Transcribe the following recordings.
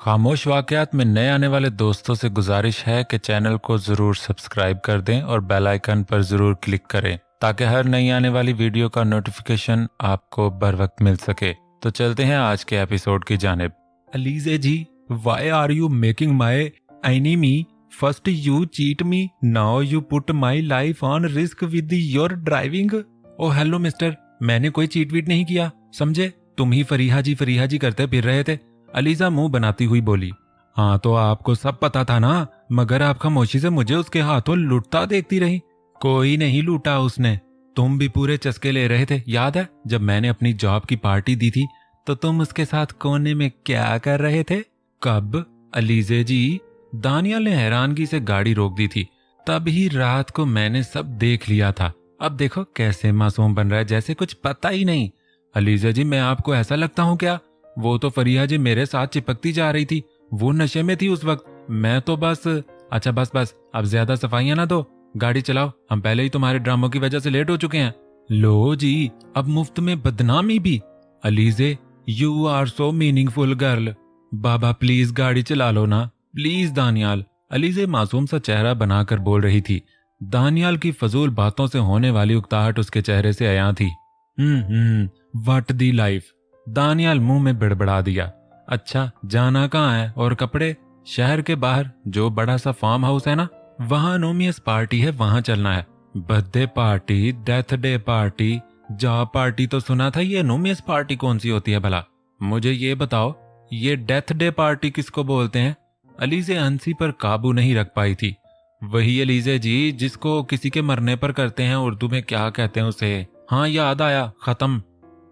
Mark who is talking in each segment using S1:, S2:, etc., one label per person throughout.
S1: खामोश वाकयात में नए आने वाले दोस्तों से गुजारिश है कि चैनल को जरूर सब्सक्राइब कर दें और बेल आइकन पर जरूर क्लिक करें ताकि हर नई आने वाली वीडियो का नोटिफिकेशन आपको बर वक्त मिल सके। तो चलते हैं आज के एपिसोड की जानिब।
S2: Alizeh ji, why are you making my enemy? First you cheat me, now you put my life on risk with your driving. Oh hello mister, मैंने कोई चीट वीट नहीं किया, समझे? तुम ही फरीहा जी करते फिर रहे थे। अलीजा मुंह बनाती हुई बोली। हाँ तो आपको सब पता था ना, मगर आप खामोशी से मुझे उसके हाथों लूटता देखती रही। कोई नहीं लूटा उसने, तुम भी पूरे चस्के ले रहे थे। याद है जब मैंने अपनी जॉब की पार्टी दी थी तो तुम उसके साथ कोने में क्या कर रहे थे? कब? अलीजे जी, दानियाल ने हैरानगी से गाड़ी रोक दी थी। तभी रात को मैंने सब देख लिया था। अब देखो कैसे मासूम बन रहा है, जैसे कुछ पता ही नहीं। अलीजा जी, मैं आपको ऐसा लगता हूँ क्या? वो तो फरीहा जी मेरे साथ चिपकती जा रही थी, वो नशे में थी उस वक्त। मैं तो बस। अच्छा बस अब ज्यादा सफाइयां ना दो, गाड़ी चलाओ, हम पहले ही तुम्हारे ड्रामों की वजह से लेट हो चुके हैं। लो जी, अब मुफ्त में बदनामी भी। Alizeh, you are so meaningful girl. बाबा प्लीज गाड़ी चला लो ना, प्लीज दानियाल। अलीजे मासूम सा चेहरा बनाकर बोल रही थी। दानियाल की फजूल बातों से होने वाली उकताहट उसके चेहरे से अयां थी। व्हाट दी लाइफ, दानियाल मुंह में बड़बड़ा दिया। अच्छा जाना कहाँ है? और कपड़े? शहर के बाहर जो बड़ा सा फार्म हाउस है ना, वहां नोमियस पार्टी है, वहां चलना है। Birthday party, death day party, job party तो सुना था, ये नोमियस पार्टी कौन सी होती है भला? मुझे ये बताओ, ये डेथ डे पार्टी किसको बोलते हैं? अलीजे हंसी पर काबू नहीं रख पाई थी। वही अलीजे जी जिसको किसी के मरने पर करते हैं, उर्दू में क्या कहते हैं उसे? हाँ याद आया, खत्म।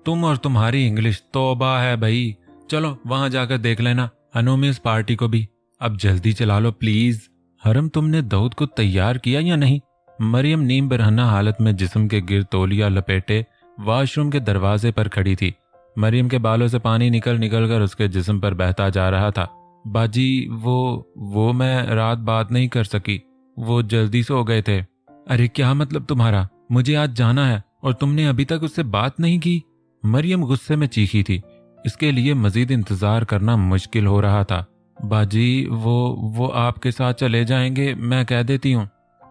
S2: तुम और तुम्हारी इंग्लिश, तौबा है भाई। चलो वहां जाकर देख लेना अनोमियस पार्टी को भी। अब जल्दी चला लो प्लीज। हरम, तुमने दाऊद को तैयार किया या नहीं? मरियम नीम बरहना हालत में जिस्म के गिर तौलिया लपेटे वॉशरूम के दरवाजे पर खड़ी थी। मरियम के बालों से पानी निकल निकल कर उसके जिस्म पर बहता जा रहा था। बाजी, वो मैं रात बात नहीं कर सकी, वो जल्दी सो गए थे। अरे क्या मतलब तुम्हारा? मुझे आज जाना है और तुमने अभी तक उससे बात नहीं की? मरियम गुस्से में चीखी थी। इसके लिए मजीद इंतजार करना मुश्किल हो रहा था। बाजी, वो आपके साथ चले जाएंगे, मैं कह देती हूँ।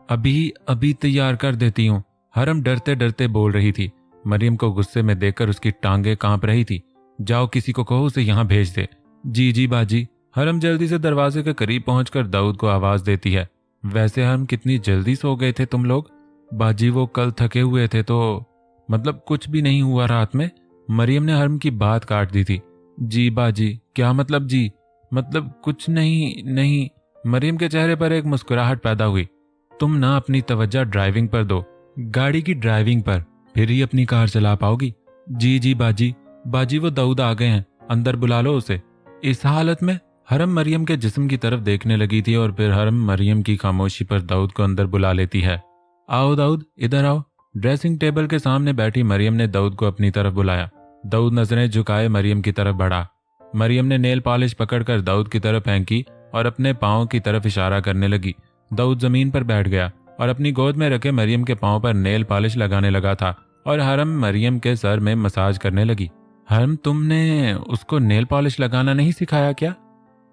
S2: अभी तैयार कर देती हूँ। हरम डरते डरते बोल रही थी। मरियम को गुस्से में देखकर उसकी टांगें कांप रही थी। जाओ किसी को कहो उसे यहाँ भेज दे। जी बाजी। हरम जल्दी से दरवाजे के करीब पहुंचकर दाऊद को आवाज देती है। वैसे हरम, कितनी जल्दी सो गए थे तुम लोग? बाजी, वो कल थके हुए थे तो मतलब कुछ भी नहीं हुआ रात में। मरियम ने हरम की बात काट दी थी। जी बाजी। क्या मतलब जी? मतलब कुछ नहीं। मरियम के चेहरे पर एक मुस्कुराहट पैदा हुई। तुम ना अपनी तवज्जो ड्राइविंग पर दो, गाड़ी की ड्राइविंग पर, फिर ही अपनी कार चला पाओगी। जी बाजी, वो दाऊद आ गए हैं, अंदर बुला लो उसे। इस हालत में हरम मरियम के जिस्म की तरफ देखने लगी थी और फिर हरम मरियम की खामोशी पर दाऊद को अंदर बुला लेती है। आओ दाऊद, इधर आओ। ड्रेसिंग टेबल के सामने बैठी मरियम ने दाऊद को अपनी तरफ बुलाया। दाऊद नजरें झुकाए मरियम की तरफ बढ़ा। मरियम ने नेल पॉलिश पकड़कर दाऊद की तरफ फेंकी और अपने पांव की तरफ इशारा करने लगी। दाऊद जमीन पर बैठ गया और अपनी गोद में रखे मरियम के पांव पर नेल पॉलिश लगाने लगा था और हरम मरियम के सर में मसाज करने लगी। हरम, तुमने उसको नेल पॉलिश लगाना नहीं सिखाया क्या?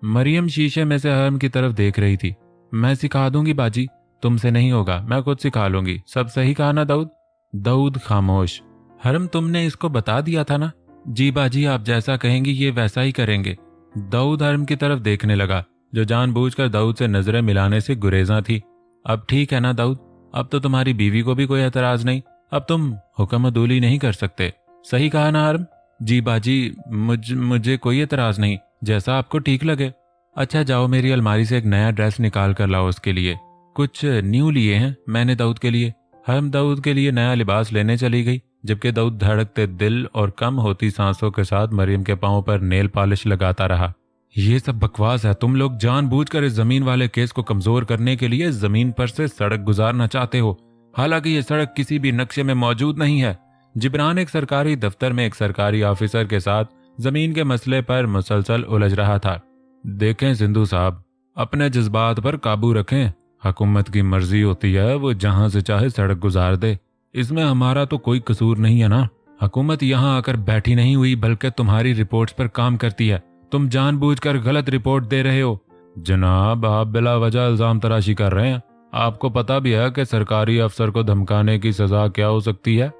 S2: मरियम शीशे में से हरम की तरफ देख रही थी। मैं सिखा दूंगी बाजी, तुमसे नहीं होगा, मैं खुद सिखा लूंगी। सब सही कहा ना दाऊद? दाऊद खामोश। हरम, तुमने इसको बता दिया था ना? जी बाजी, आप जैसा कहेंगी ये वैसा ही करेंगे। दाऊद हरम की तरफ देखने लगा, जो जानबूझकर दाऊद से नजरें मिलाने से गुरेजा थी। अब ठीक है ना दाऊद? अब तो तुम्हारी बीवी को भी कोई एतराज नहीं, अब तुम हुक्म अदूली नहीं कर सकते। सही कहा ना हरम? जी बाजी, मुझे कोई एतराज नहीं, जैसा आपको ठीक लगे। अच्छा जाओ, मेरी अलमारी से एक नया ड्रेस निकाल कर लाओ उसके लिए। कुछ न्यू लिए हैं मैंने दाऊद के लिए। हरम दाऊद के लिए नया लिबास लेने चली गई, जबकि दाऊद धड़कते दिल और कम होती सांसों के साथ मरियम के पांव पर नेल पॉलिश लगाता रहा। ये सब बकवास है, तुम लोग जानबूझकर इस जमीन वाले केस को कमजोर करने के लिए जमीन पर से सड़क गुजारना चाहते हो, हालांकि ये सड़क किसी भी नक्शे में मौजूद नहीं है। जिब्रान एक सरकारी दफ्तर में एक सरकारी ऑफिसर के साथ जमीन के मसले पर मुसलसल उलझ रहा था। देखें सिंधु साहब, अपने जज्बात पर काबू रखें। हुकूमत की मर्जी होती है, वो जहां से चाहे सड़क गुजार दे, इसमें हमारा तो कोई कसूर नहीं है ना। हुकूमत यहाँ आकर बैठी नहीं हुई, बल्कि तुम्हारी रिपोर्ट्स पर काम करती है। तुम जानबूझकर गलत रिपोर्ट दे रहे हो। जनाब, आप बिला वजह इल्जाम तराशी कर रहे हैं। आपको पता भी है कि सरकारी अफसर को धमकाने की सजा क्या हो सकती है।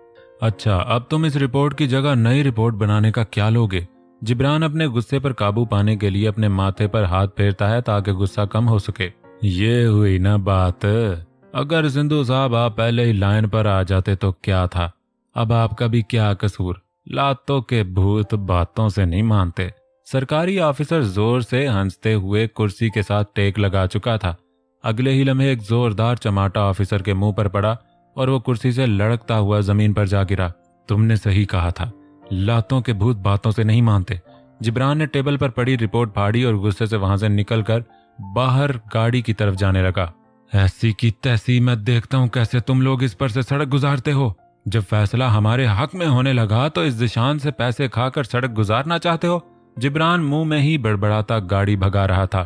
S2: अच्छा, अब तुम इस रिपोर्ट की जगह नई रिपोर्ट बनाने का क्या लोगे? जिब्रान अपने गुस्से पर काबू पाने के लिए अपने माथे पर हाथ फेरता है ताकि गुस्सा कम हो सके। ये हुई ना बात। अगर सिंधु साहब आप पहले ही लाइन पर आ जाते तो क्या था? अब आपका भी क्या कसूर? लातों के भूत बातों से नहीं मानते। सरकारी ऑफिसर जोर से हंसते हुए कुर्सी के साथ टेक लगा चुका था। अगले ही लम्हे एक जोरदार चमाटा ऑफिसर के मुंह पर पड़ा और वो कुर्सी से लड़कता हुआ जमीन पर जा गिरा। तुमने सही कहा था, लातों के भूत बातों से नहीं मानते। जिब्रान ने टेबल पर पड़ी रिपोर्ट फाड़ी और गुस्से से वहां से निकलकर बाहर गाड़ी की तरफ जाने लगा। ऐसी की तैसी मैं देखता हूं कैसे तुम लोग इस पर से सड़क गुजारते हो। जब फैसला हमारे हक में होने लगा तो इस दिशान से पैसे खाकर सड़क गुजारना चाहते हो। जिब्रान मुंह में ही बड़बड़ाता गाड़ी भगा रहा था।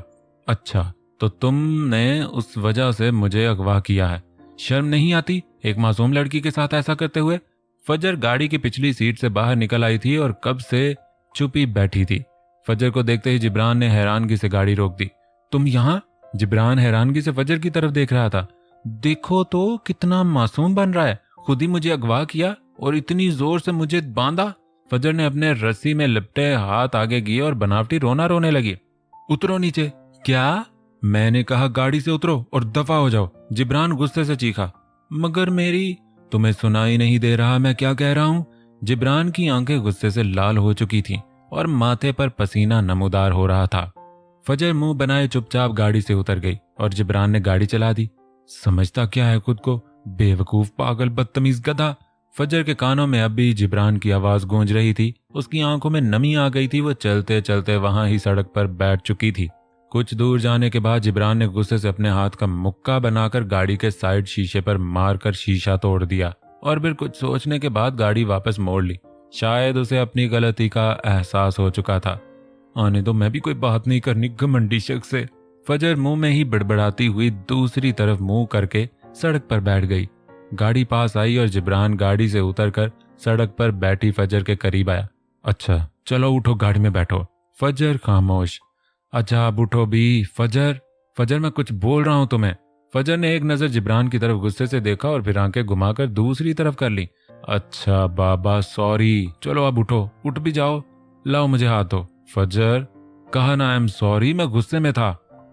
S2: अच्छा, तो तुमने उस वजह से मुझे अगवा किया है? शर्म नहीं आती एक मासूम लड़की के साथ ऐसा करते हुए? फजर गाड़ी की पिछली सीट से बाहर निकल आई थी और कब से चुपी बैठी थी। फजर को देखते ही जिब्रान ने हैरानगी से गाड़ी रोक दी। तुम यहाँ? जिब्रान हैरानगी से फजर की तरफ देख रहा था। देखो तो कितना मासूम बन रहा है, खुद ही मुझे अगवा किया और इतनी जोर से मुझे बांधा। फजर ने अपने रस्सी में लिपटे हाथ आगे किए और बनावटी रोना रोने लगी। उतरो नीचे। क्या? मैंने कहा गाड़ी से उतरो और दफा हो जाओ। जिब्रान गुस्से से चीखा। मगर मेरी, तुम्हें सुनाई नहीं दे रहा मैं क्या कह रहा हूं? जिब्रान की आंखें गुस्से से लाल हो चुकी थीं और माथे पर पसीना नमूदार हो रहा था। फजर मुंह बनाए चुपचाप गाड़ी से उतर गई और जिब्रान ने गाड़ी चला दी। समझता क्या है खुद को, बेवकूफ, पागल, बदतमीज गधा। फजर के कानों में अब भी जिब्रान की आवाज गूंज रही थी। उसकी आंखों में नमी आ गई थी। वो चलते चलते वहां ही सड़क पर बैठ चुकी थी। कुछ दूर जाने के बाद जिब्रान ने गुस्से से अपने हाथ का मुक्का बनाकर गाड़ी के साइड शीशे पर मारकर शीशा तोड़ दिया और फिर कुछ सोचने के बाद गाड़ी वापस मोड़ ली। शायद उसे अपनी गलती का एहसास हो चुका था। आने दो, मैं भी कोई बात नहीं करनी घमंडी शख्स से। फजर मुंह में ही बड़बड़ाती हुई दूसरी तरफ मुंह करके सड़क पर बैठ गई। गाड़ी पास आई और जिब्रान गाड़ी से उतरकर सड़क पर बैठी फजर के करीब आया। अच्छा चलो उठो, गाड़ी में बैठो। फजर खामोश। अच्छा अब उठो भी। फजर मैं कुछ बोल रहा हूं तुम्हें। फजर ने एक नजर जिब्रान की तरफ गुस्से से देखा और फिर आंखें घुमाकर दूसरी तरफ कर ली। अच्छा बाबा सॉरी, चलो अब उठो, उठ भी जाओ, लाओ मुझे हाथ दो। फजर कहा ना आई एम सॉरी, मैं गुस्से में था।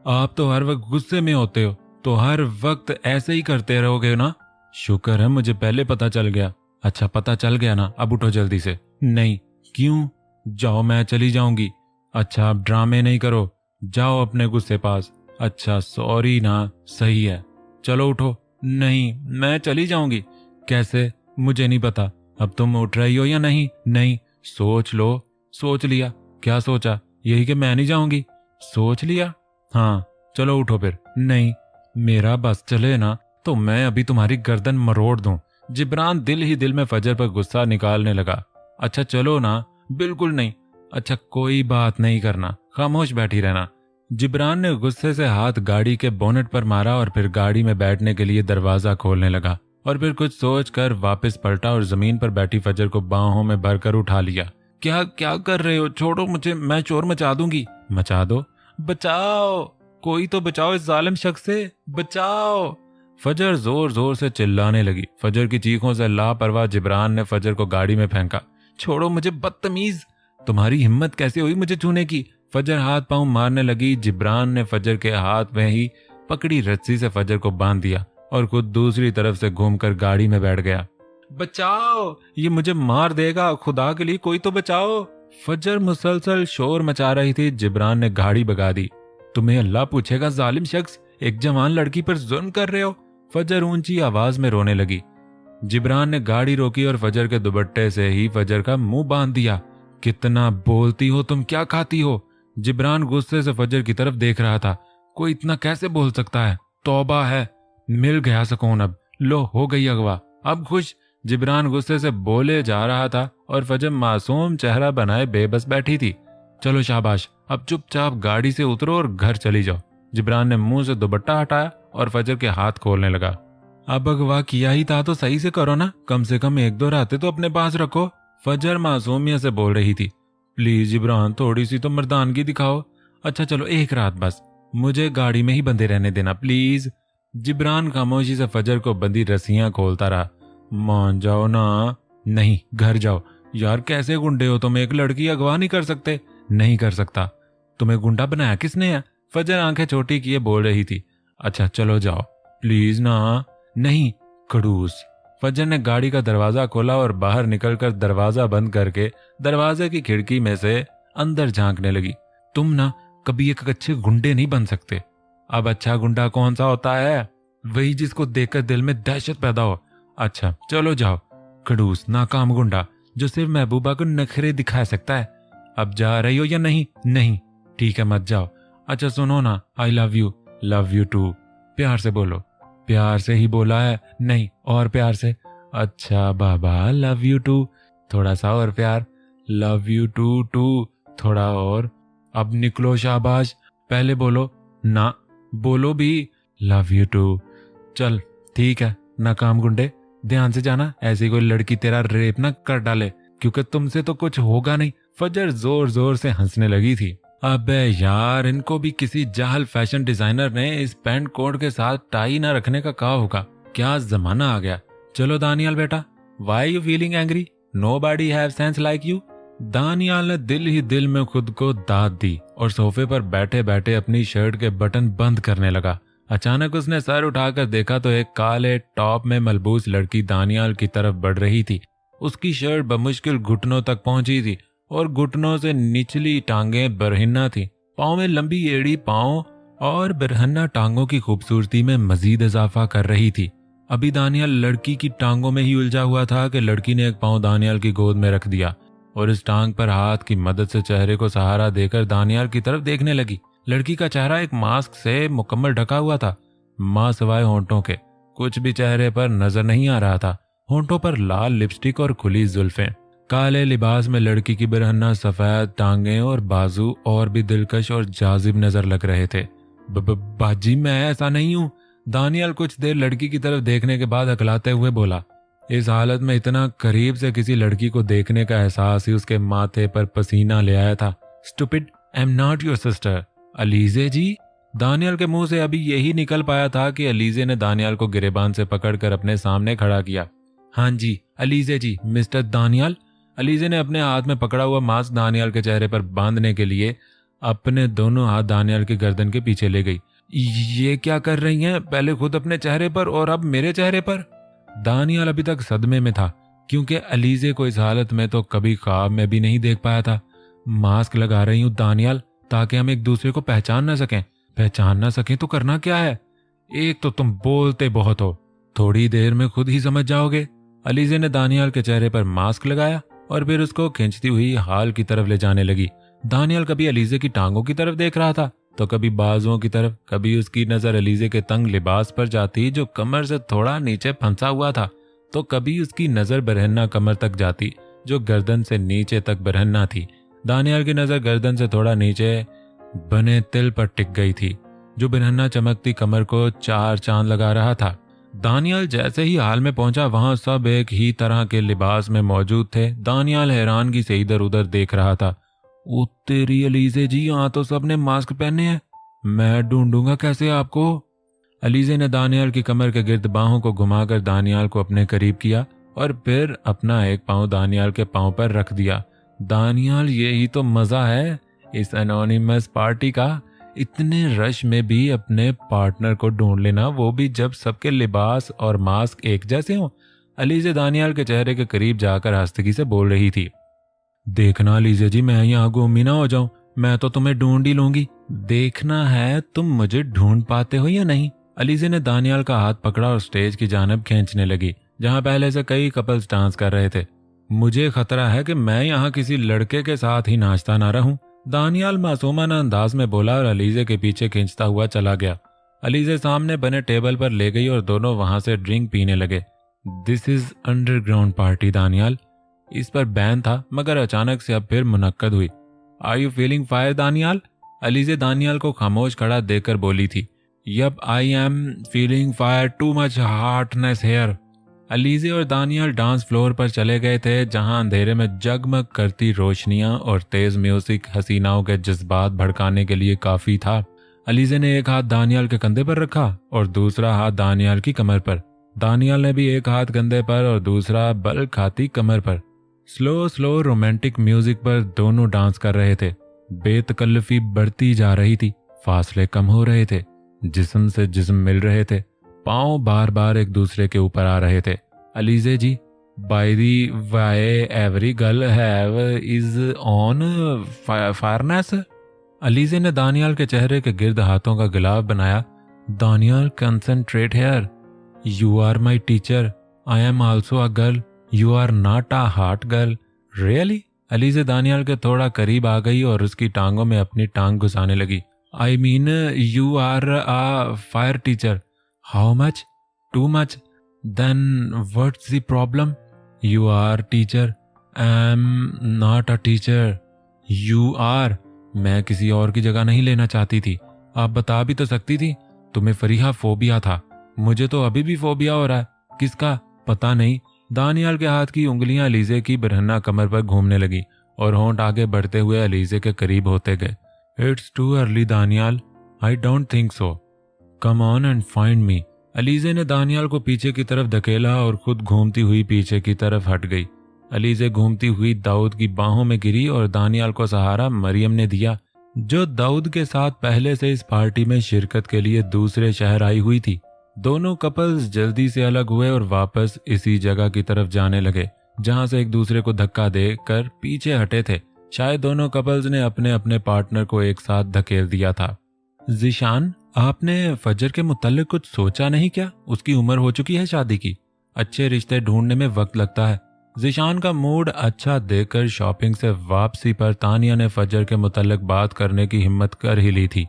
S2: आप तो हर वक्त गुस्से में होते हो, तो हर वक्त ऐसे ही करते रहोगे ना? शुक्र है मुझे पहले पता चल गया। अच्छा पता चल गया ना, अब उठो जल्दी से। नहीं। क्यों? जाओ, मैं चली जाऊंगी। अच्छा अब ड्रामे नहीं करो, जाओ अपने गुस्से पास। अच्छा सॉरी ना, सही है, चलो उठो। नहीं, मैं चली जाऊंगी। कैसे? मुझे नहीं पता। अब तुम उठ रही हो या नहीं? नहीं। सोच लो। सोच लिया। क्या सोचा? यही कि मैं नहीं जाऊंगी। सोच लिया? हाँ, चलो उठो फिर। नहीं, मेरा बस चले ना तो मैं अभी तुम्हारी गर्दन मरोड़ दूं। जिब्रान दिल ही दिल में फजर पर गुस्सा निकालने लगा। अच्छा चलो ना। बिल्कुल नहीं। अच्छा कोई बात नहीं करना, खामोश बैठी रहना। जिब्रान ने गुस्से से हाथ गाड़ी के बोनेट पर मारा और फिर गाड़ी में बैठने के लिए दरवाजा खोलने लगा और फिर कुछ सोचकर वापस पलटा और जमीन पर बैठी फजर को बाहों में भरकर उठा लिया। क्या क्या कर रहे हो? छोड़ो मुझे, मैं शोर मचा दूंगी। मचा दो। बचाओ, कोई तो बचाओ इस जालिम शख्स से, बचाओ। फजर जोर जोर से चिल्लाने लगी। फजर की चीखों से लापरवाह जिब्रान ने फजर को गाड़ी में फेंका। छोड़ो मुझे बदतमीज, तुम्हारी हिम्मत कैसे हुई मुझे छूने की? फजर हाथ पांव मारने लगी। जिब्रान ने फजर के हाथ में ही पकड़ी रस्सी से फजर को बांध दिया और खुद दूसरी तरफ से घूमकर गाड़ी में बैठ गया। बचाओ, ये मुझे मार देगा, खुदा के लिए कोई तो बचाओ। फजर मुसलसल शोर मचा रही थी। जिब्रान ने गाड़ी भगा दी। तुम्हें अल्लाह पूछेगा जालिम शख्स, एक जवान लड़की पर जुल्म कर रहे हो। फजर ऊंची आवाज में रोने लगी। जिब्रान ने गाड़ी रोकी और फजर के दुपट्टे से ही फजर का मुंह बांध दिया। कितना बोलती हो तुम, क्या खाती हो? जिब्रान गुस्से से फजर की तरफ देख रहा था। कोई इतना कैसे बोल सकता है? तौबा है, मिल गया सुकून। अब लो, हो गई अगवा, अब खुश। जिब्रान गुस्से से बोले जा रहा था और फजर मासूम चेहरा बनाए बेबस बैठी थी। चलो शाबाश, अब चुपचाप गाड़ी से उतरो और घर चली जाओ। जिब्रान ने मुंह से दुपट्टा हटाया और फजर के हाथ खोलने लगा। अब अगवा किया ही था तो सही से करो ना, कम से कम एक दो रातें तो अपने पास रखो। फजर मासूमियत से बोल रही थी। प्लीज इब्रान, थोड़ी सी तो मर्दानगी दिखाओ। अच्छा चलो, एक रात बस, मुझे गाड़ी में ही बंधे रहने देना प्लीज। जिब्रान खामोशी से फजर को बंधी रस्सियां खोलता रहा। मान जाओ ना। नहीं, घर जाओ। यार कैसे गुंडे हो तुम, एक लड़की अगवा नहीं कर सकते? नहीं कर सकता। तुम्हें गुंडा बनाया किसने है? फजर आंखें छोटी किए बोल रही थी। अच्छा चलो जाओ प्लीज ना। नहीं। खड़ूस। फजर ने गाड़ी का दरवाजा खोला और बाहर निकलकर दरवाजा बंद करके दरवाजे की खिड़की में से अंदर झांकने लगी। तुम ना कभी एक अच्छे गुंडे नहीं बन सकते। अब अच्छा गुंडा कौन सा होता है? वही जिसको देखकर दिल में दहशत पैदा हो। अच्छा चलो जाओ। खड़ूस नाकाम गुंडा जो सिर्फ महबूबा को नखरे दिखा सकता है। अब जा रही हो या नहीं? नहीं। ठीक है मत जाओ। अच्छा सुनो ना, I love you. Love you too. प्यार से बोलो। प्यार से ही बोला है। नहीं, और प्यार से। अच्छा बाबा, लव यू टू। थोड़ा सा और प्यार। Love you too too. थोड़ा और। अब निकलो शाबाश। पहले बोलो ना। बोलो भी। Love you too. चल ठीक है नाकाम गुंडे, ध्यान से जाना, ऐसी कोई लड़की तेरा रेप ना कर डाले, क्योंकि तुमसे तो कुछ होगा नहीं। फजर जोर जोर से हंसने लगी थी। अबे यार, इनको भी किसी जाहल फैशन डिजाइनर ने इस पैंट कोट के साथ टाई ना रखने का कहा होगा। क्या जमाना आ गया। चलो दानियाल बेटा, why you feeling angry? Nobody have sense like you. Daniyal ने दिल ही दिल में खुद को दाद दी और सोफे पर बैठे बैठे अपनी शर्ट के बटन बंद करने लगा। अचानक उसने सर उठाकर देखा तो एक काले टॉप में मलबूस लड़की दानियाल की तरफ बढ़ रही थी। उसकी शर्ट बमुश्किल घुटनों तक पहुंची थी और घुटनों से निचली टांगें बरहन्ना थी। पाँव में लंबी एड़ी पाँव और बरहन्ना टांगों की खूबसूरती में मजीद इजाफा कर रही थी। अभी दानियाल लड़की की टांगों में ही उलझा हुआ था कि लड़की ने एक पाँव दानियाल की गोद में रख दिया और इस टांग पर हाथ की मदद से चेहरे को सहारा देकर दानियाल की तरफ देखने लगी। लड़की का चेहरा एक मास्क से मुकम्मल ढका हुआ था, मां सिवाय होंठों के कुछ भी चेहरे पर नजर नहीं आ रहा था। होंठों पर लाल लिपस्टिक और खुली जुल्फें। काले लिबास में लड़की की बरहन्ना सफेद टांगें और बाजू और भी दिलकश और जाजिब नजर लग रहे थे। बाजी मैं ऐसा नहीं हूं। दानियाल कुछ देर लड़की की तरफ देखने के बाद अकलाते हुए बोला। इस हालत में इतना करीब से किसी लड़की को देखने का एहसास ही उसके माथे पर पसीना ले आया था। Stupid, I am not your sister. Alizeh ji? Daniyal के मुंह से अभी यही निकल पाया था कि अलीजे ने दानियाल को गिरेबान से पकड़कर अपने सामने खड़ा किया। हाँ जी अलीजे जी, मिस्टर दानियाल। अलीजे ने अपने हाथ में पकड़ा हुआ मास्क दानियाल के चेहरे पर बांधने के लिए अपने दोनों हाथ दानियाल की गर्दन के पीछे ले गई। ये क्या कर रही हैं? पहले खुद अपने चेहरे पर और अब मेरे चेहरे पर। दानियाल अभी तक सदमे में था क्योंकि अलीजे को इस हालत में तो कभी ख्वाब में भी नहीं देख पाया था। मास्क लगा रही हूं दानियाल ताकि हम एक दूसरे को पहचान ना सकें। पहचान ना सकें तो करना क्या है? एक तो तुम बोलते बहुत हो, थोड़ी देर में खुद ही समझ जाओगे। अलीजे ने दानियाल के चेहरे पर मास्क लगाया और फिर उसको खींचती हुई हाल की तरफ ले जाने लगी। दानियाल कभी अलीजे की टांगों की तरफ देख रहा था तो कभी बाजुओं की तरफ। कभी उसकी नजर अलीजे के तंग लिबास पर जाती जो कमर से थोड़ा नीचे फंसा हुआ था तो कभी उसकी नजर बरहन्ना कमर तक जाती जो गर्दन से नीचे तक बरहन्ना थी। दानियाल की नजर गर्दन से थोड़ा नीचे बने तिल पर टिक गई थी जो बरहन्ना चमकती कमर को चार चांद लगा रहा था। दानियाल जैसे ही हाल में पहुंचा वहां सब एक ही तरह के लिबास में मौजूद थे। दानियाल हैरानगी से इधर उधर देख रहा था। ओ तेरी अलीजे जी, यहाँ तो सबने मास्क पहने हैं, मैं ढूंढूंगा कैसे आपको। अलीजे ने दानियाल की कमर के गिर्द बाहों को घुमाकर दानियाल को अपने करीब किया और फिर अपना एक पांव दानियाल के पांव पर रख दिया। दानियाल, यही तो मजा है इस एनोनिमस पार्टी का। इतने रश में भी अपने पार्टनर को ढूंढ लेना, वो भी जब सबके लिबास और मास्क एक जैसे हों। अलीजे दानियाल के चेहरे के करीब जाकर हंसदगी से बोल रही थी। देखना अलीजे जी, मैं यहाँ गुम ना हो जाऊं, मैं तो तुम्हें ढूंढ ही लूंगी। देखना है तुम मुझे ढूंढ पाते हो या नहीं। अलीजे ने दानियाल का हाथ पकड़ा और स्टेज की जानिब खींचने लगी जहां पहले से कई कपल्स डांस कर रहे थे। मुझे खतरा है कि मैं यहाँ किसी लड़के के साथ ही नाचता ना रहूं, दानियाल मासूमाना अंदाज में बोला और अलीजे के पीछे खींचता हुआ चला गया। अलीजे सामने बने टेबल पर ले गई और दोनों वहां से ड्रिंक पीने लगे। This is underground party Daniyal. इस पर बैन था मगर अचानक से अब फिर मुनक्कद हुई। Are you feeling fire Daniyal? Alizeh Daniyal को खामोश खड़ा देखकर बोली थी। Yup, I am feeling fire, too much hotness here. Alizeh और दानियाल डांस फ्लोर पर चले गए थे, जहां अंधेरे में जगमग करती रोशनियां और तेज म्यूजिक हसीनाओं के जज्बात भड़काने के लिए काफी था। अलीजे ने एक हाथ दानियाल के कंधे पर रखा और दूसरा हाथ दानियाल की कमर पर। दानियाल ने भी एक हाथ कंधे पर और दूसरा बल खाती कमर पर। स्लो स्लो रोमांटिक म्यूजिक पर दोनों डांस कर रहे थे। बेतकल्लफी बढ़ती जा रही थी, फासले कम हो रहे थे, जिस्म से जिस्म मिल रहे थे, पांव बार बार एक दूसरे के ऊपर आ रहे थे। Alizeh ji, by the way every girl have is on fairness. Alizeh ने दानियाल के चेहरे के गिर्द हाथों का गिलाफ बनाया। Daniyal, concentrate here, you are my teacher, I am also a girl, you are not a hot girl, really. Alizeh Daniyal के थोड़ा करीब आ गई और उसकी टांगों में अपनी टांग घुसाने लगी। I mean you are a fire teacher, how much, too much, then what's the problem, you are teacher, I am not a teacher, you are. मैं किसी और की जगह नहीं लेना चाहती थी, आप बता भी तो सकती थी। तुम्हें फरीहा फोबिया था, मुझे तो अभी भी फोबिया हो रहा है। किसका? पता नहीं। दानियाल के हाथ की उंगलियां अलीजे की बरहन्ना कमर पर घूमने लगी और होंठ आगे बढ़ते हुए अलीजे के करीब होते गए। It's too early Daniyal, I don't think so, come on and find me. Alizeh ने दानियाल को पीछे की तरफ धकेला और खुद घूमती हुई पीछे की तरफ हट गई। अलीजे घूमती हुई दाऊद की बाहों में गिरी और दानियाल को सहारा मरियम ने दिया, जो दाऊद के साथ पहले से इस पार्टी में शिरकत के लिए दूसरे शहर आई हुई थी। दोनों कपल्स जल्दी से अलग हुए और वापस इसी जगह की तरफ जाने लगे जहां से एक दूसरे को धक्का देकर पीछे हटे थे। शायद दोनों कपल्स ने अपने अपने पार्टनर को एक साथ धकेल दिया था। ज़ीशान, आपने फजर के मुतल्लिक कुछ सोचा नहीं क्या? उसकी उम्र हो चुकी है शादी की, अच्छे रिश्ते ढूंढने में वक्त लगता है। ज़ीशान का मूड अच्छा देखकर शॉपिंग से वापसी पर तानिया ने फजर के मुतल्लिक बात करने की हिम्मत कर ही ली थी।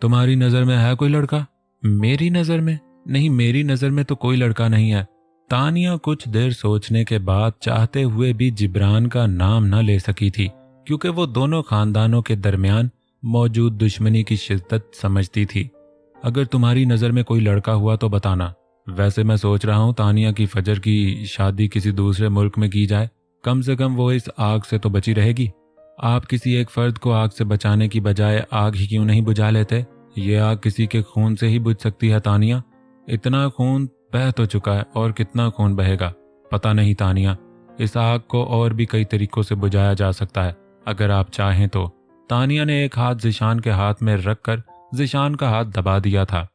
S2: तुम्हारी नजर में है कोई लड़का? मेरी नजर में? नहीं, मेरी नजर में तो कोई लड़का नहीं है। तानिया कुछ देर सोचने के बाद चाहते हुए भी जिब्रान का नाम न ले सकी थी, क्योंकि वो दोनों खानदानों के दरमियान मौजूद दुश्मनी की शिद्दत समझती थी। अगर तुम्हारी नजर में कोई लड़का हुआ तो बताना। वैसे मैं सोच रहा हूँ तानिया की फजर की शादी किसी दूसरे मुल्क में की जाए, कम से कम वो इस आग से तो बची रहेगी। आप किसी एक फर्द को आग से बचाने की बजाय आग ही क्यों नहीं बुझा लेते? ये आग किसी के खून से ही बुझ सकती है तानिया। इतना खून बह तो चुका है, और कितना खून बहेगा पता नहीं तानिया। इस आग को और भी कई तरीकों से बुझाया जा सकता है, अगर आप चाहें तो। तानिया ने एक हाथ ज़ीशान के हाथ में रखकर ज़ीशान का हाथ दबा दिया था।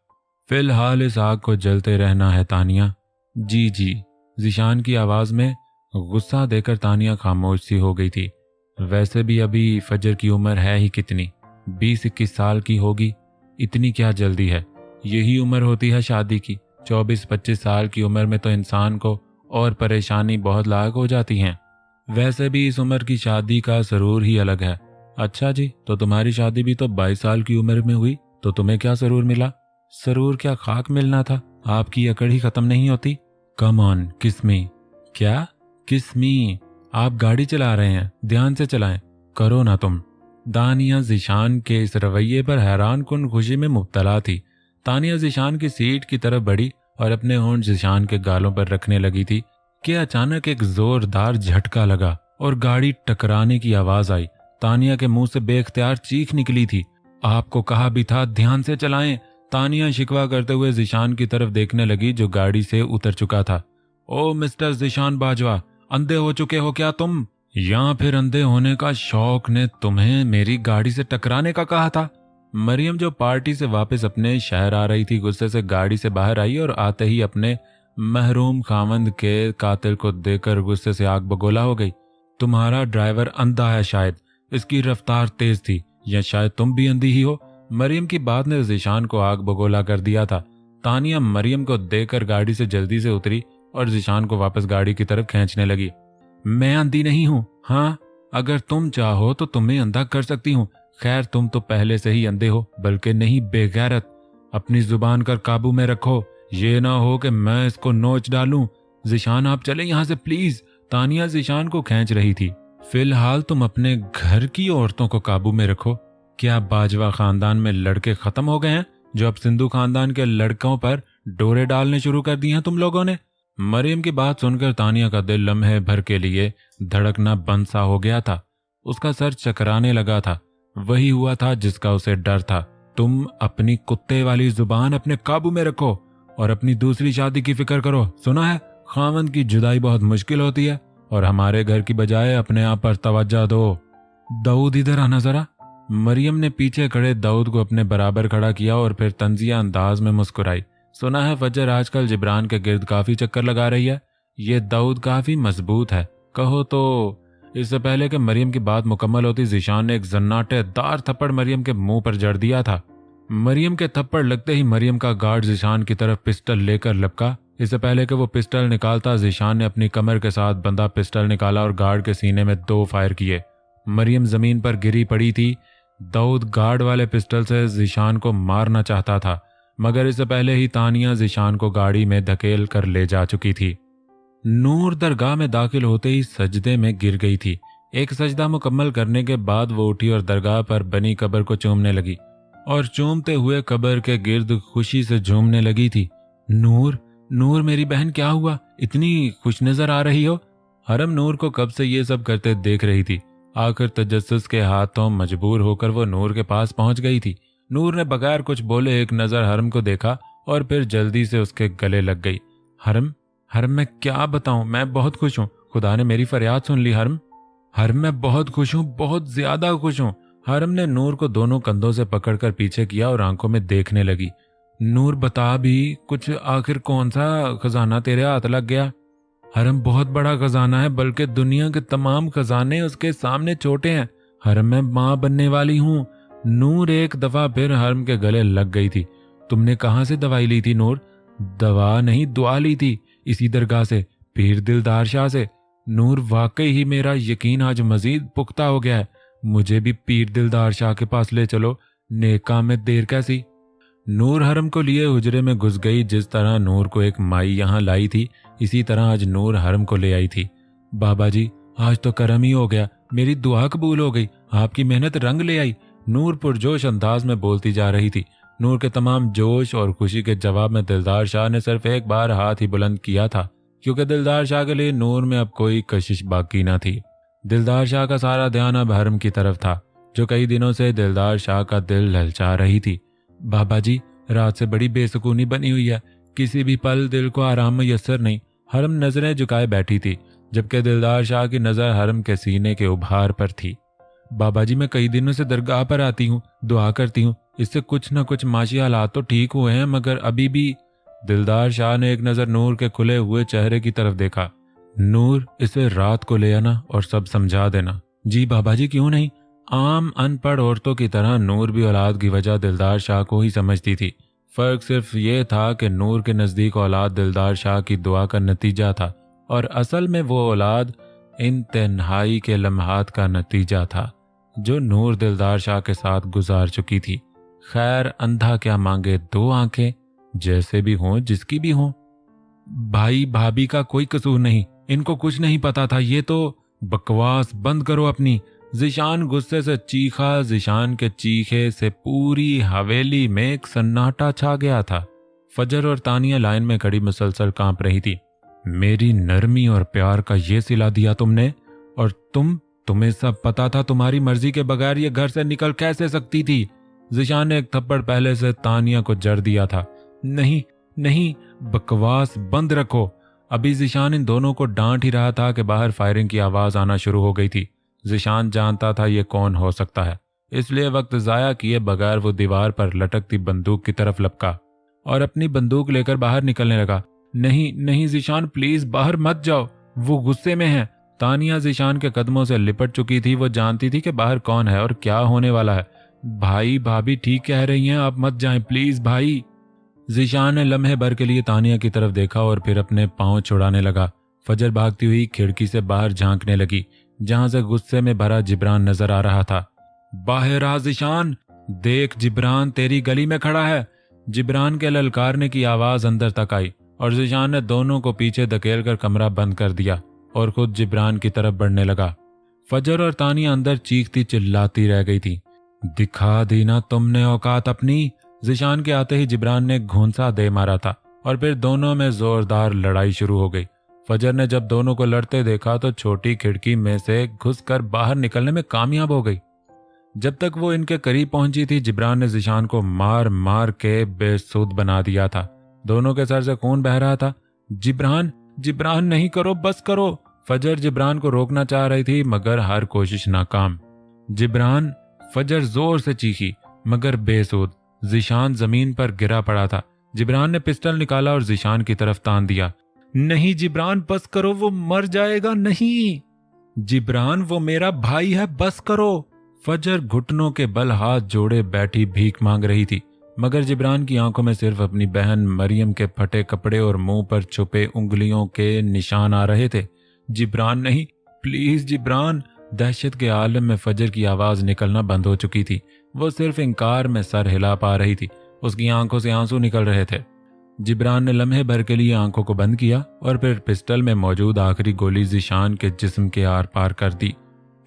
S2: फिलहाल इस आग को जलते रहना है तानिया। जी जी। ज़ीशान की आवाज में गुस्सा देकर तानिया खामोश सी हो गई थी। वैसे भी अभी फजर की उम्र है ही कितनी, 20-21 साल की होगी। इतनी क्या जल्दी है? यही उम्र होती है शादी की। 24-25 साल की उम्र में तो इंसान को और परेशानी बहुत लायक हो जाती हैं। वैसे भी इस उम्र की शादी का सरूर ही अलग है। अच्छा जी, तो तुम्हारी शादी भी तो 22 साल की उम्र में हुई, तो तुम्हें क्या सरूर मिला? सरूर क्या, खाक मिलना था? आपकी अकड़ ही खत्म नहीं होती। Come on, kiss me. क्या किस्मी? आप गाड़ी चला रहे हैं, ध्यान से चलाएं। करो ना तुम। दानिया ज़ीशान के इस रवैये पर हैरान कुन खुशी में मुब्तला थी। तानिया ज़ीशान की सीट की तरफ बढ़ी और अपने होंठ ज़ीशान के गालों पर रखने लगी थी कि अचानक एक जोरदार झटका लगा और गाड़ी टकराने की आवाज आई। तानिया के मुंह से बेख्तियार चीख निकली थी। आपको कहा भी था ध्यान से चलाएं। तानिया शिकवा करते हुए ज़ीशान की तरफ देखने लगी, जो गाड़ी से उतर चुका था। ओ मिस्टर ज़ीशान बाजवा, अंधे हो चुके हो क्या तुम? या फिर अंधे होने का शौक ने तुम्हें मेरी गाड़ी से टकराने का कहा था? मरियम, जो पार्टी से वापस अपने शहर आ रही थी, गुस्से से गाड़ी से बाहर आई और आते ही अपने महरूम खामंद के कातिल को देखकर गुस्से से आग बगोला हो गई। तुम्हारा ड्राइवर अंधा है, शायद इसकी रफ्तार तेज थी, या शायद तुम भी अंधी ही हो। मरियम की बात ने ज़ीशान को आग बगोला कर दिया था। तानिया मरियम को देखकर गाड़ी से जल्दी से उतरी और ज़ीशान को वापस गाड़ी की तरफ खींचने लगी। मैं अंधी नहीं हूँ। हाँ, अगर तुम चाहो तो तुम्हें अंधा कर सकती हूँ। खैर, तुम तो पहले से ही अंधे हो, बल्कि नहीं बेगैरत। अपनी जुबान कर काबू में रखो, ये ना हो कि मैं इसको नोच डालूं। ज़ीशान, आप चले यहाँ से प्लीज। तानिया ज़ीशान को खींच रही थी। फिलहाल तुम अपने घर की औरतों को काबू में रखो। क्या बाजवा खानदान में लड़के खत्म हो गए हैं, जो अब सिंधु खानदान के लड़कों पर डोरे डालने शुरू कर दिए हैं तुम लोगों ने? मरियम की बात सुनकर तानिया का दिल लम्हे भर के लिए धड़कना बंद सा हो गया था। उसका सर चकराने लगा था। वही हुआ था जिसका उसे डर था। तुम अपनी कुत्ते वाली जुबान अपने काबू में रखो और अपनी दूसरी शादी की फिक्र करो। सुना है, खामन की जुदाई बहुत मुश्किल होती है और हमारे घर की बजाय अपने आप पर तवज्जो दो। दाऊद इधर आना जरा। मरियम ने पीछे खड़े दाऊद को अपने बराबर खड़ा किया और फिर तंजिया अंदाज में मुस्कुराई। सुना है फजर आजकल जिब्रान के गिर्द काफी चक्कर लगा रही है। ये दाऊद काफी मजबूत है कहो तो। इससे पहले कि मरियम की बात मुकम्मल होती, ज़ीशान ने एक जन्नाटेदार थप्पड़ मरियम के मुंह पर जड़ दिया था। मरियम के थप्पड़ लगते ही मरियम का गार्ड ज़ीशान की तरफ पिस्टल लेकर लपका। इससे पहले कि वो पिस्टल निकालता, ज़ीशान ने अपनी कमर के साथ बंधा पिस्टल निकाला और गार्ड के सीने में 2 फायर किए। मरियम जमीन पर गिरी पड़ी थी। दाऊद गार्ड वाले पिस्टल से ज़ीशान को मारना चाहता था, मगर इससे पहले ही तानिया ज़ीशान को गाड़ी में धकेल कर ले जा चुकी थी। नूर दरगाह में दाखिल होते ही सजदे में गिर गई थी। एक सजदा मुकम्मल करने के बाद वो उठी और दरगाह पर बनी कब्र को चूमने लगी और चूमते हुए कब्र के गिर्द खुशी से झूमने लगी थी। नूर, नूर मेरी बहन, क्या हुआ? इतनी खुश नजर आ रही हो। हरम नूर को कब से ये सब करते देख रही थी। आखिर तजस्सुस के हाथों मजबूर होकर वो नूर के पास पहुंच गई थी। नूर ने बगैर कुछ बोले एक नजर हरम को देखा और फिर जल्दी से उसके गले लग गई। हरम, हरम मैं क्या बताऊं, मैं बहुत खुश हूं। खुदा ने मेरी फरियाद सुन ली हरम। हरम मैं बहुत खुश हूं, बहुत ज्यादा खुश हूं। हरम ने नूर को दोनों कंधों से पकड़कर पीछे किया और आंखों में देखने लगी। नूर बता भी कुछ, आखिर कौन सा खजाना तेरे हाथ लग गया? हरम बहुत बड़ा खजाना है, बल्कि दुनिया के तमाम खजाने उसके सामने छोटे हैं। हरम मैं माँ बनने वाली हूँ। नूर एक दफा फिर हरम के गले लग गई थी। तुमने कहाँ से दवाई ली थी नूर? दवा नहीं, दुआ ली थी इसी दरगाह से, पीर दिलदार शाह से। नूर वाकई ही मेरा यकीन आज मजीद पुख्ता हो गया है। मुझे भी पीर दिलदार शाह के पास ले चलो, नेक काम में देर कैसी। नूर हरम को लिए हुजरे में घुस गई। जिस तरह नूर को एक माई यहाँ लाई थी, इसी तरह आज नूर हरम को ले आई थी। बाबा जी, आज तो करम ही हो गया, मेरी दुआ कबूल हो गई, आपकी मेहनत रंग ले आई। नूर पुरजोश अंदाज में बोलती जा रही थी। नूर के तमाम जोश और खुशी के जवाब में दिलदार शाह ने सिर्फ एक बार हाथ ही बुलंद किया था, क्योंकि दिलदार शाह के लिए नूर में अब कोई कशिश बाकी न थी। दिलदार शाह का सारा ध्यान अब हरम की तरफ था, जो कई दिनों से दिलदार शाह का दिल ललचा रही थी। बाबा जी, रात से बड़ी बेसुकूनी बनी हुई है, किसी भी पल दिल को आराम मयसर नहीं। हरम नजरें झुकाए बैठी थी, जबकि दिलदार शाह की नजर हरम के सीने के उभार पर थी। बाबा जी, मैं कई दिनों से दरगाह पर आती हूँ, दुआ करती हूँ, इससे कुछ न कुछ माशी हालात तो ठीक हुए हैं, मगर अभी भी। दिलदार शाह ने एक नजर नूर के खुले हुए चेहरे की तरफ देखा। नूर, इसे रात को ले आना और सब समझा देना। जी बाबा जी, क्यों नहीं। आम अनपढ़ औरतों की तरह नूर भी औलाद की वजह दिलदार शाह को ही समझती थी। फर्क सिर्फ ये था कि नूर के नज़दीक औलाद दिलदार शाह की दुआ का नतीजा था और असल में वो औलाद इन तन्हाई के लम्हात का नतीजा था जो नूर दिलदार शाह के साथ गुजार चुकी थी। खैर, अंधा क्या मांगे 2 आंखें, जैसे भी हों जिसकी भी हों। भाई भाभी का कोई कसूर नहीं, इनको कुछ नहीं पता था। ये तो बकवास बंद करो अपनी। ज़ीशान गुस्से से चीखा। ज़ीशान के चीखे से पूरी हवेली में एक सन्नाटा छा गया था। फजर और तानिया लाइन में खड़ी मुसलसल कांप रही थी। मेरी नरमी और प्यार का ये सिला दिया तुमने, और तुम्हें सब पता था। तुम्हारी मर्जी के बगैर ये घर से निकल कैसे सकती थी? ज़ीशान ने एक थप्पड़ पहले से तानिया को जड़ दिया था। नहीं नहीं, बकवास बंद रखो। अभी ज़ीशान इन दोनों को डांट ही रहा था कि बाहर फायरिंग की आवाज आना शुरू हो गई थी। ज़ीशान जानता था ये कौन हो सकता है, इसलिए वक्त जाया किए बगैर वो दीवार पर लटकती बंदूक की तरफ लपका और अपनी बंदूक लेकर बाहर निकलने लगा। नहीं नहीं ज़ीशान, प्लीज बाहर मत जाओ, वो गुस्से में है। तानिया ज़ीशान के कदमों से लिपट चुकी थी। वो जानती थी कि बाहर कौन है और क्या होने वाला है। भाई भाभी ठीक कह रही हैं, आप मत जाएं प्लीज भाई। ज़ीशान ने लम्हे भर के लिए तानिया की तरफ देखा और फिर अपने पांव छुड़ाने लगा। फजर भागती हुई खिड़की से बाहर झांकने लगी, जहां से गुस्से में भरा जिब्रान नजर आ रहा था। बाहर आ ज़ीशान, देख जिब्रान तेरी गली में खड़ा है। जिब्रान के ललकारने की आवाज अंदर तक आई और ज़ीशान ने दोनों को पीछे धकेलकर कमरा बंद कर दिया और खुद जिब्रान की तरफ बढ़ने लगा। फजर और तानिया अंदर चीखती चिल्लाती रह गई थी। दिखा दी ना तुमने औकात अपनी। ज़ीशान के आते ही जिब्रान ने घूंसा दे मारा था
S1: और फिर दोनों में जोरदार लड़ाई शुरू हो गई। फजर ने जब दोनों को लड़ते देखा तो छोटी खिड़की में से घुसकर बाहर निकलने में कामयाब हो गई। जब तक वो इनके करीब पहुंची थी, जिब्रान ने ज़ीशान को मार मार के बेसुध बना दिया था। दोनों के सर से खून बह रहा था। जिब्रान, जिब्रान नहीं करो, बस करो। फजर जिब्रान को रोकना चाह रही थी मगर हर कोशिश नाकाम। जिब्रान, फजर जोर से चीखी मगर बेसुध। ज़ीशान जमीन पर गिरा पड़ा था। जिब्रान ने पिस्टल निकाला और ज़ीशान की तरफ तान दिया।
S2: नहीं जिब्रान, बस करो, वो मर जाएगा। नहीं जिब्रान, वो मेरा भाई है, बस करो।
S1: फजर घुटनों के बल हाथ जोड़े बैठी भीख मांग रही थी मगर जिब्रान की आंखों में सिर्फ अपनी बहन मरियम के फटे कपड़े और मुंह पर छुपे उंगलियों के निशान आ रहे थे। जिब्रान नहीं, प्लीज जिब्रान। दहशत के आलम में फजर की आवाज निकलना बंद हो चुकी थी। वो सिर्फ इनकार में सर हिला पा रही थी। उसकी आंखों से आंसू निकल रहे थे। जिब्रान ने लम्हे भर के लिए आंखों को बंद किया और फिर पिस्टल में मौजूद आखिरी गोली ज़ीशान के जिस्म के आर पार कर दी।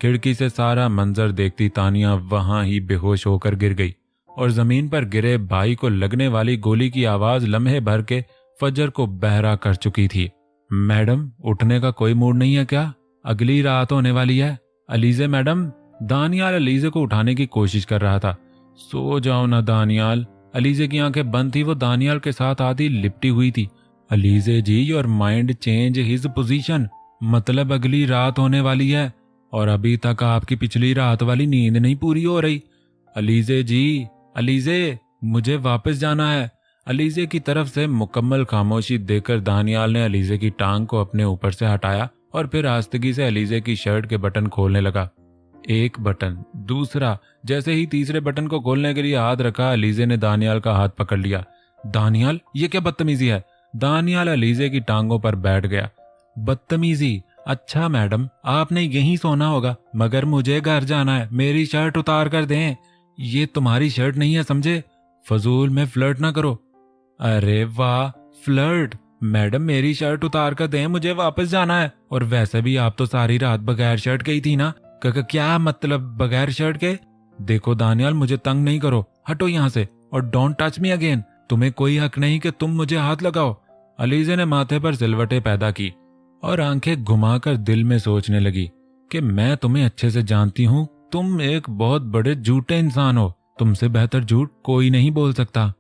S1: खिड़की से सारा मंजर देखती तानिया वहां ही बेहोश होकर गिर गई और जमीन पर गिरे भाई को लगने वाली गोली की आवाज लम्हे भर के फजर को बहरा कर चुकी थी। मैडम, उठने का कोई मूड नहीं है क्या? अगली रात होने वाली है। अलीजे मैडम। दानियाल अलीजे को उठाने की कोशिश कर रहा था। सो जाओ ना दानियाल। अलीजे की आंखें बंद थी। वो दानियाल के साथ आधी लिपटी हुई थी। Alizeh ji, your mind change his position. मतलब अगली रात होने वाली है और अभी तक आपकी पिछली रात वाली नींद नहीं पूरी हो रही। अलीजे जी, अलीजे, मुझे वापस जाना है। अलीजे की तरफ से मुकम्मल खामोशी देकर दानियाल ने अलीजे की टांग को अपने ऊपर से हटाया और फिर आस्तगी से अलीजे की शर्ट के बटन खोलने लगा। एक बटन, दूसरा। जैसे ही तीसरे बटन को खोलने के लिए हाथ रखा, अलीजे ने दानियाल का हाथ पकड़ लिया। दानियाल, ये क्या बदतमीजी है? दानियाल अलीजे की टांगों पर बैठ गया। बदतमीजी? अच्छा मैडम, आपने यहीं सोना होगा मगर मुझे घर जाना है। मेरी शर्ट उतार कर दें। ये तुम्हारी शर्ट नहीं है, समझे? फजूल में फ्लर्ट ना करो। अरे वाह, फ्लर्ट? मैडम, मेरी शर्ट उतार कर दें, मुझे वापस जाना है। और वैसे भी आप तो सारी रात बगैर शर्ट के ही थी ना। क्या मतलब बगैर शर्ट के? देखो दानियाल, मुझे तंग नहीं करो। हटो यहाँ से और डोंट टच मी अगेन। तुम्हें कोई हक नहीं कि तुम मुझे हाथ लगाओ। अलीजे ने माथे पर सिलवटें पैदा की और आंखें घुमाकर दिल में सोचने लगी कि मैं तुम्हें अच्छे से जानती हूँ। तुम एक बहुत बड़े झूठे इंसान हो। तुमसे बेहतर झूठ कोई नहीं बोल सकता।